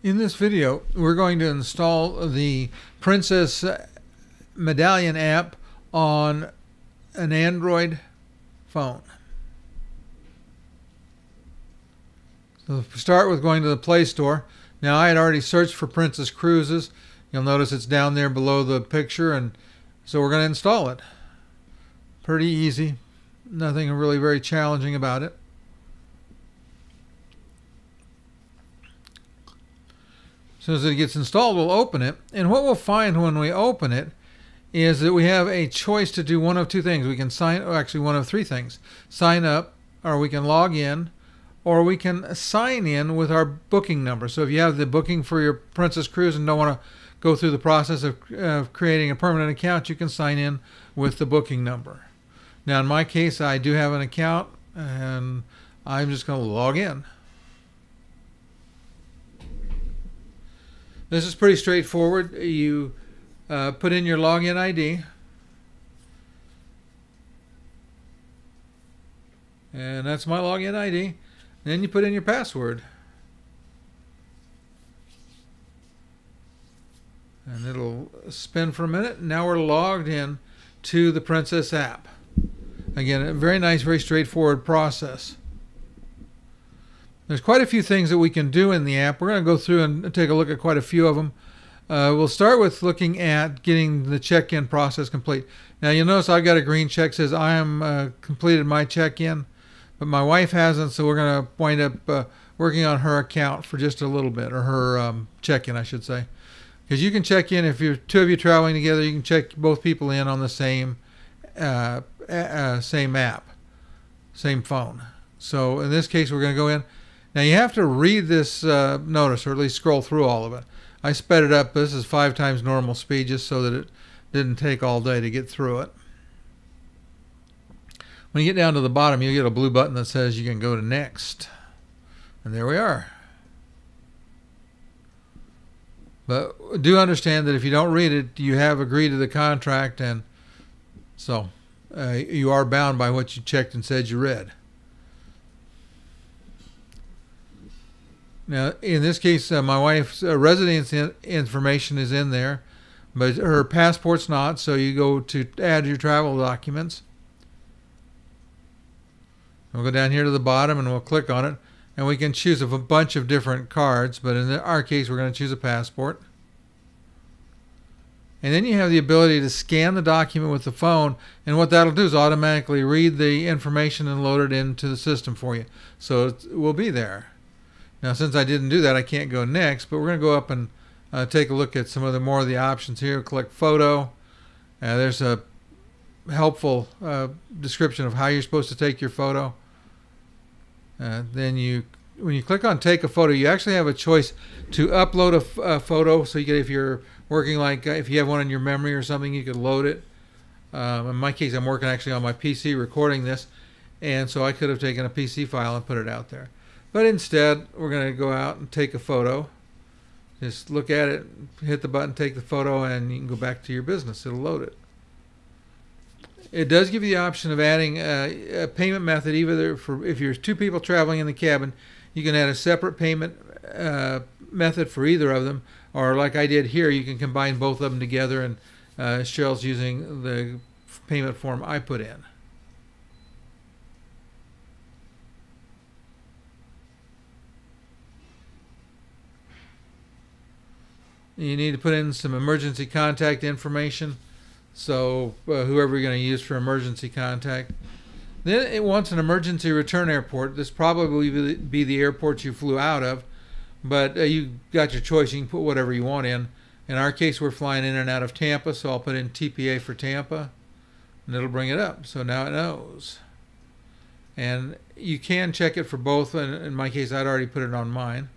In this video, we're going to install the Princess Medallion app on an Android phone. So start with going to the Play Store. Now, I had already searched for Princess Cruises. You'll notice it's down there below the picture, and so we're going to install it. Pretty easy. Nothing really very challenging about it. As soon as it gets installed, we'll open it. And what we'll find when we open it is that we have a choice to do one of two things. We can one of three things. Sign up, or we can log in, or we can sign in with our booking number. So if you have the booking for your Princess Cruise and don't want to go through the process of creating a permanent account, you can sign in with the booking number. Now, in my case, I do have an account, and I'm just going to log in. This is pretty straightforward. You put in your login ID, and that's my login ID. Then you put in your password, and it'll spin for a minute. Now we're logged in to the Princess app. Again, a very nice, very straightforward process. There's quite a few things that we can do in the app. We're going to go through and take a look at quite a few of them. We'll start with looking at getting the check-in process complete. Now, you'll notice I've got a green check that says I am completed my check-in, but my wife hasn't, so we're going to wind up working on her account for just a little bit, or her check-in, I should say. Because you can check in, if you're two of you traveling together, you can check both people in on the same same app, same phone. So in this case, we're going to go in. Now, you have to read this notice, or at least scroll through all of it. I sped it up. This is 5 times normal speed, just so that it didn't take all day to get through it. When you get down to the bottom, you'll get a blue button that says you can go to next. And there we are. But do understand that if you don't read it, you have agreed to the contract, and so you are bound by what you checked and said you read. Now, in this case, my wife's residence information is in there, but her passport's not, so you go to add your travel documents. We'll go down here to the bottom, and we'll click on it, and we can choose a bunch of different cards, but in our case, we're going to choose a passport. And then you have the ability to scan the document with the phone, and what that'll do is automatically read the information and load it into the system for you. So it will be there. Now, since I didn't do that, I can't go next, but we're going to go up and take a look at some of the more of the options here. Click Photo. There's a helpful description of how you're supposed to take your photo. Then when you click on Take a Photo, you actually have a choice to upload a photo. So you can, if you're working, like if you have one in your memory or something, you could load it. In my case, I'm working actually on my PC recording this, and so I could have taken a PC file and put it out there. But instead, we're going to go out and take a photo. Just look at it, hit the button, take the photo, and you can go back to your business. It'll load it. It does give you the option of adding a payment method, either for if you're 2 people traveling in the cabin, you can add a separate payment method for either of them, or like I did here, you can combine both of them together, and Cheryl's using the payment form I put in. You need to put in some emergency contact information, so whoever you're going to use for emergency contact. Then it wants an emergency return airport. This probably be the airport you flew out of, but you got your choice. You can put whatever you want in. In our case, we're flying in and out of Tampa, so I'll put in TPA for Tampa, and it'll bring it up. So now it knows. And you can check it for both. In my case, I'd already put it on mine.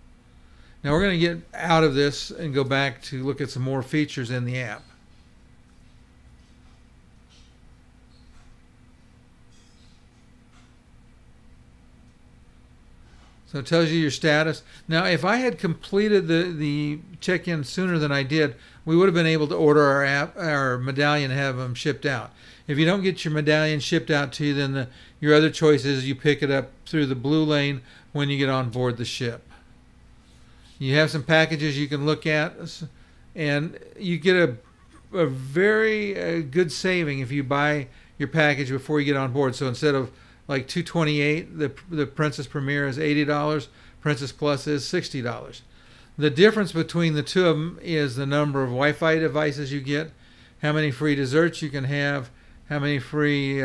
Now we're going to get out of this and go back to look at some more features in the app. So it tells you your status. Now, if I had completed the check-in sooner than I did, we would have been able to order our Medallion and have them shipped out. If you don't get your Medallion shipped out to you, then your other choice is you pick it up through the blue lane when you get on board the ship. You have some packages you can look at, and you get a very good saving if you buy your package before you get on board. So instead of like $228, the Princess Premier is $80. Princess Plus is $60. The difference between the two of them is the number of Wi-Fi devices you get, how many free desserts you can have, how many free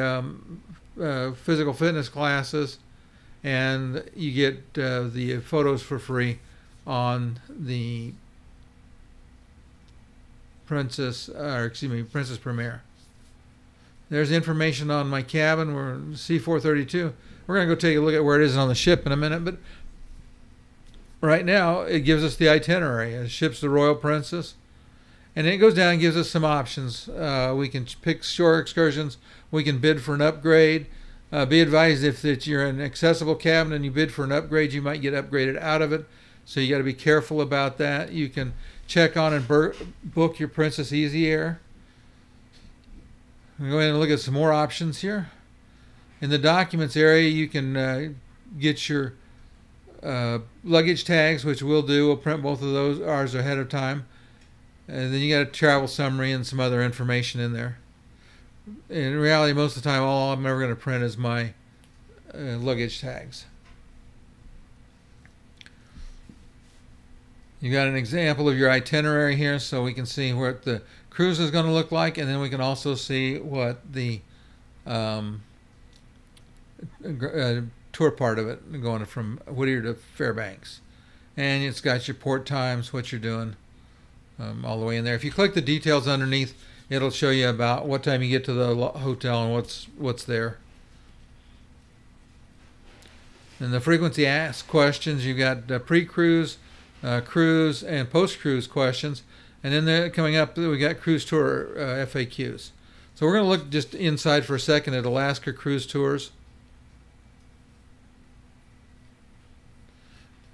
physical fitness classes, and you get the photos for free on the Princess Premier. There's information on my cabin. We're C432. We're going to go take a look at where it is on the ship in a minute, but right now it gives us the itinerary. The ship's the Royal Princess, and it goes down and gives us some options. We can pick shore excursions. We can bid for an upgrade. Be advised if you're in an accessible cabin and you bid for an upgrade, you might get upgraded out of it. So you got to be careful about that. You can check on and book your Princess Easy Air. We'll go ahead and look at some more options here. In the documents area, you can get your luggage tags, which we'll do. We'll print both of those ours ahead of time. And then you got a travel summary and some other information in there. In reality, most of the time, all I'm ever going to print is my luggage tags. You got an example of your itinerary here, so we can see what the cruise is going to look like, and then we can also see what the tour part of it, going from Whittier to Fairbanks. And it's got your port times, what you're doing, all the way in there. If you click the details underneath, it'll show you about what time you get to the hotel and what's there. And the frequency asked questions, you got pre-cruise, cruise, and post-cruise questions. And then coming up, we got cruise tour FAQs. So we're going to look just inside for a second at Alaska cruise tours.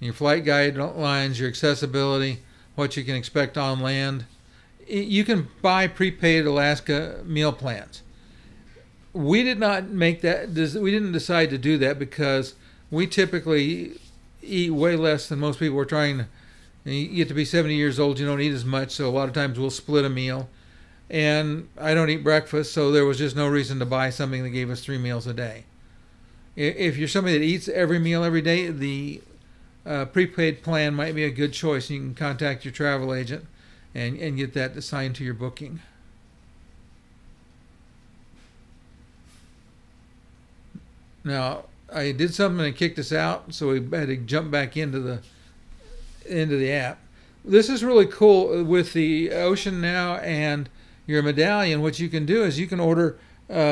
Your flight guidelines, your accessibility, what you can expect on land. You can buy prepaid Alaska meal plans. We did not make that. We didn't decide to do that because we typically eat way less than most people. We're trying to. You get to be 70 years old, you don't eat as much, so a lot of times we'll split a meal. And I don't eat breakfast, so there was just no reason to buy something that gave us 3 meals a day. If you're somebody that eats every meal every day, the prepaid plan might be a good choice. You can contact your travel agent and get that assigned to your booking. Now, I did something and it kicked us out, so we had to jump back into the app. This is really cool with the Ocean Now and your Medallion. What you can do is you can order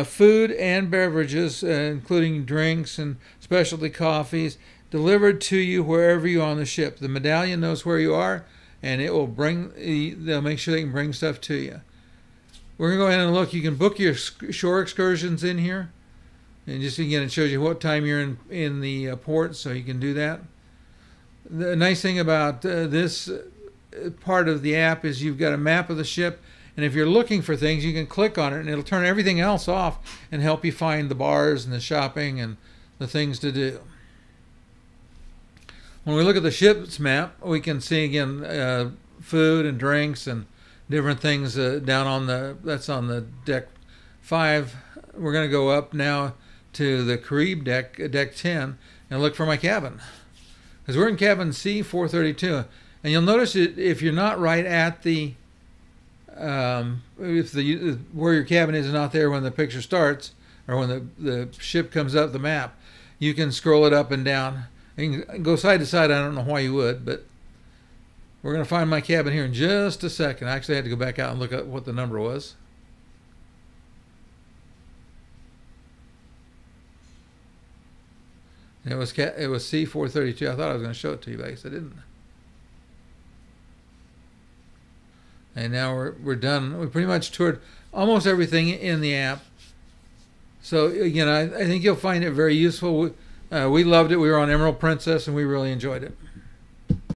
food and beverages, including drinks and specialty coffees, delivered to you wherever you are on the ship. The Medallion knows where you are, and it will they'll make sure they can bring stuff to you. We're going to go ahead and look. You can book your shore excursions in here. And just again, it shows you what time you're in the port, so you can do that. The nice thing about this part of the app is you've got a map of the ship, and if you're looking for things, you can click on it, and it'll turn everything else off and help you find the bars and the shopping and the things to do. When we look at the ship's map, we can see again food and drinks and different things down on that's on the deck 5. We're going to go up now to the Carib deck, deck 10, and look for my cabin. Because we're in cabin C432. And you'll notice if you're not right at the, where your cabin is not there when the picture starts, or when the ship comes up the map, you can scroll it up and down. You can go side to side. I don't know why you would, but we're going to find my cabin here in just a second. I actually had to go back out and look at what the number was. It was C432. I thought I was going to show it to you, but I guess I didn't. And now we're done. We pretty much toured almost everything in the app. So again, I think you'll find it very useful. We loved it. We were on Emerald Princess, and we really enjoyed it.